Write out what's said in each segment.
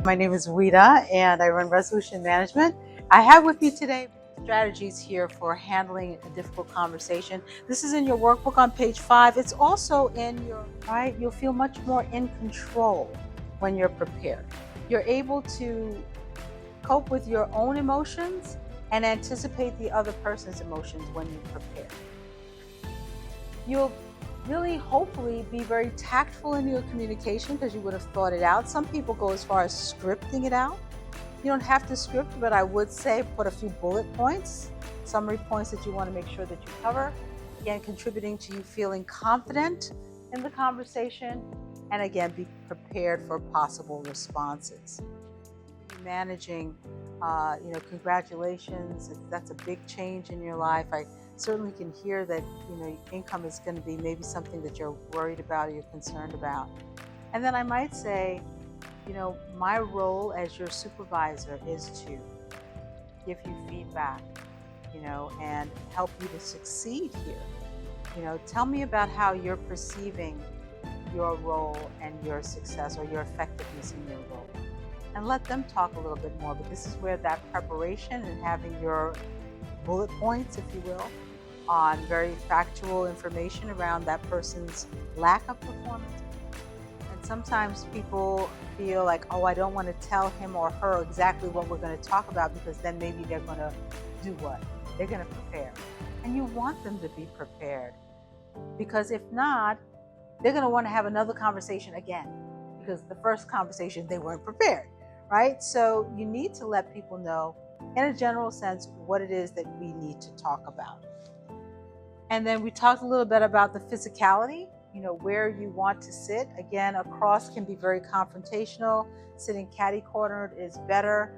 My name is Wita and I run Resolution Management. I have with me today strategies here for handling a difficult conversation. This is in your workbook on page 5. It's also in your, right? You'll feel much more in control when you're prepared. You're able to cope with your own emotions and anticipate the other person's emotions when you prepare. You'll really hopefully be very tactful in your communication because you would have thought it out. Some people go as far as scripting it out. You don't have to script, but I would say put a few bullet points, summary points that you want to make sure that you cover. Again, contributing to you feeling confident in the conversation, and again, be prepared for possible responses. Managing, congratulations. That's a big change in your life. I certainly can hear that, income is going to be maybe something that you're worried about or you're concerned about. And then I might say, my role as your supervisor is to give you feedback, and help you to succeed here. Tell me about how you're perceiving your role and your success or your effectiveness in your role. And let them talk a little bit more, but this is where that preparation and having your bullet points, if you will, on very factual information around that person's lack of performance. And sometimes people feel like, oh, I don't want to tell him or her exactly what we're going to talk about because then maybe they're going to do what? They're going to prepare. And you want them to be prepared, because if not, they're going to want to have another conversation again because the first conversation they weren't prepared. Right? So you need to let people know in a general sense what it is that we need to talk about. And then we talked a little bit about the physicality, where you want to sit. Again, a cross can be very confrontational. Sitting catty-cornered is better.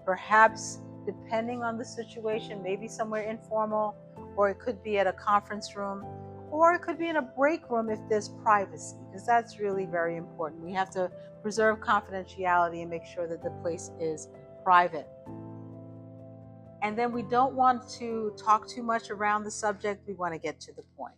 Perhaps, depending on the situation, maybe somewhere informal, or it could be at a conference room, or it could be in a break room if there's privacy, because that's really very important. We have to preserve confidentiality and make sure that the place is private. And then we don't want to talk too much around the subject. We want to get to the point.